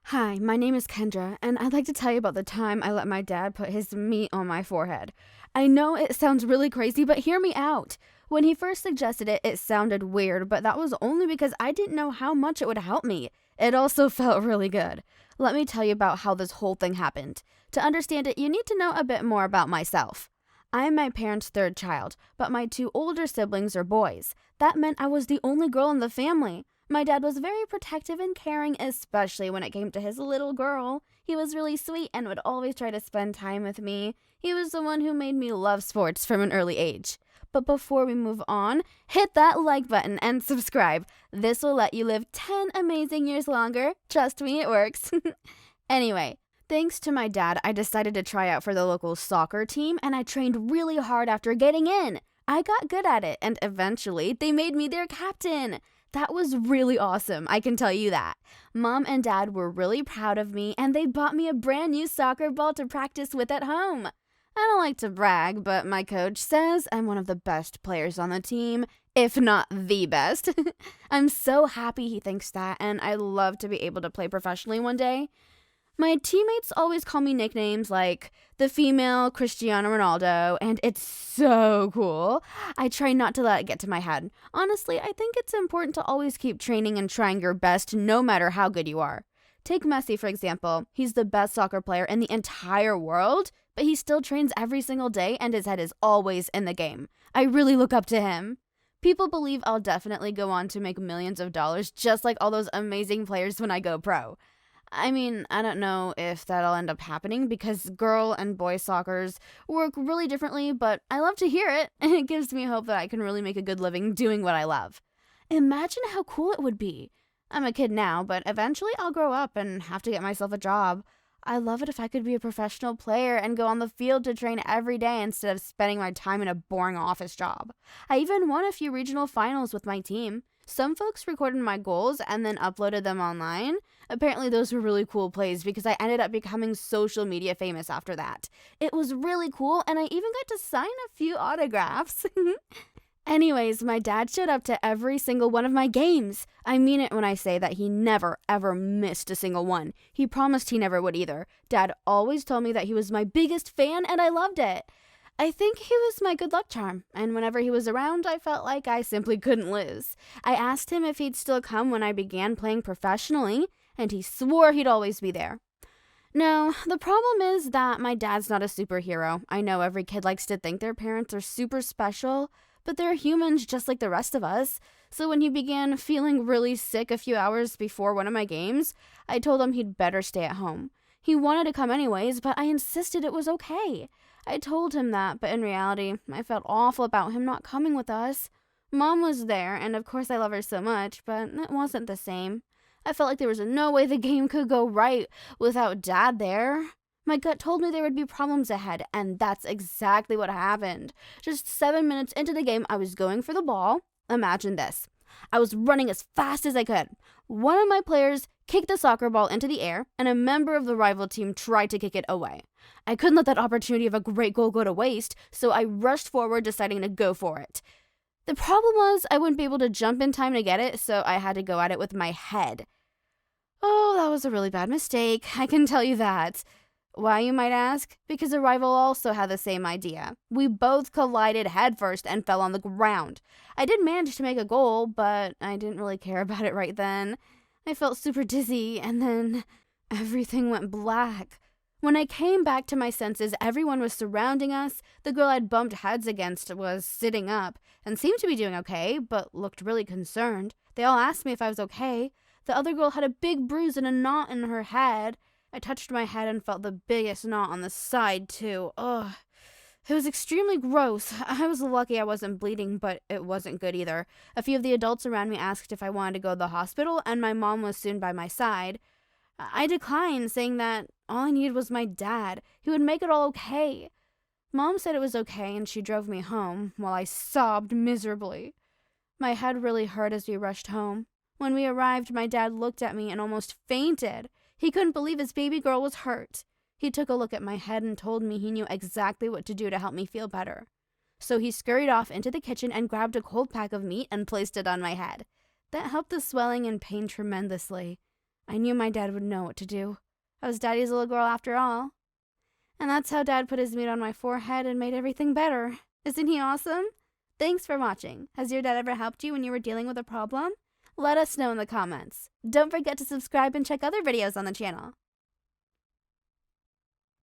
Hi, my name is Kendra, and I'd like to tell you about the time I let my dad put his meat on my forehead. I know it sounds really crazy, but hear me out. When he first suggested it, it sounded weird, but that was only because I didn't know how much it would help me. It also felt really good. Let me tell you about how this whole thing happened. To understand it, you need to know a bit more about myself. I am my parents' third child, but my two older siblings are boys. That meant I was the only girl in the family. My dad was very protective and caring, especially when it came to his little girl. He was really sweet and would always try to spend time with me. He was the one who made me love sports from an early age. But before we move on, hit that like button and subscribe. This will let you live 10 amazing years longer. Trust me, it works. Anyway, thanks to my dad, I decided to try out for the local soccer team and I trained really hard after getting in. I got good at it and eventually they made me their captain. That was really awesome, I can tell you that. Mom and Dad were really proud of me, and they bought me a brand new soccer ball to practice with at home. I don't like to brag, but my coach says I'm one of the best players on the team, if not the best. I'm so happy he thinks that, and I love to be able to play professionally one day. My teammates always call me nicknames like the female Cristiano Ronaldo, and it's so cool. I try not to let it get to my head. Honestly, I think it's important to always keep training and trying your best no matter how good you are. Take Messi, for example. He's the best soccer player in the entire world, but he still trains every single day and his head is always in the game. I really look up to him. People believe I'll definitely go on to make millions of dollars just like all those amazing players when I go pro. I mean, I don't know if that'll end up happening because girl and boy soccers work really differently, but I love to hear it, and it gives me hope that I can really make a good living doing what I love. Imagine how cool it would be. I'm a kid now, but eventually I'll grow up and have to get myself a job. I love it if I could be a professional player and go on the field to train every day instead of spending my time in a boring office job. I even won a few regional finals with my team. Some folks recorded my goals and then uploaded them online. Apparently, those were really cool plays because I ended up becoming social media famous after that. It was really cool, and I even got to sign a few autographs. Anyways, my dad showed up to every single one of my games. I mean it when I say that he never, ever missed a single one. He promised he never would either. Dad always told me that he was my biggest fan, and I loved it. I think he was my good luck charm, and whenever he was around, I felt like I simply couldn't lose. I asked him if he'd still come when I began playing professionally, and he swore he'd always be there. No, the problem is that my dad's not a superhero. I know every kid likes to think their parents are super special, but they're humans just like the rest of us. So when he began feeling really sick a few hours before one of my games, I told him he'd better stay at home. He wanted to come anyways, but I insisted it was okay. I told him that, but in reality, I felt awful about him not coming with us. Mom was there, and of course I love her so much, but it wasn't the same. I felt like there was no way the game could go right without Dad there. My gut told me there would be problems ahead, and that's exactly what happened. Just 7 minutes into the game, I was going for the ball. Imagine this. I was running as fast as I could. One of my players kicked the soccer ball into the air, and a member of the rival team tried to kick it away. I couldn't let that opportunity of a great goal go to waste, so I rushed forward, deciding to go for it. The problem was I wouldn't be able to jump in time to get it, so I had to go at it with my head. Oh, that was a really bad mistake, I can tell you that. Why, you might ask? Because a rival also had the same idea. We both collided headfirst and fell on the ground. I did manage to make a goal, but I didn't really care about it right then. I felt super dizzy, and then everything went black. When I came back to my senses, everyone was surrounding us. The girl I'd bumped heads against was sitting up and seemed to be doing okay, but looked really concerned. They all asked me if I was okay. The other girl had a big bruise and a knot in her head. I touched my head and felt the biggest knot on the side, too. Ugh. It was extremely gross. I was lucky I wasn't bleeding, but it wasn't good either. A few of the adults around me asked if I wanted to go to the hospital, and my mom was soon by my side. I declined, saying that all I needed was my dad. He would make it all okay. Mom said it was okay, and she drove me home, while I sobbed miserably. My head really hurt as we rushed home. When we arrived, my dad looked at me and almost fainted. He couldn't believe his baby girl was hurt. He took a look at my head and told me he knew exactly what to do to help me feel better. So he scurried off into the kitchen and grabbed a cold pack of meat and placed it on my head. That helped the swelling and pain tremendously. I knew my dad would know what to do. I was Daddy's little girl after all. And that's how Dad put his meat on my forehead and made everything better. Isn't he awesome? Thanks for watching. Has your dad ever helped you when you were dealing with a problem? Let us know in the comments. Don't forget to subscribe and check other videos on the channel.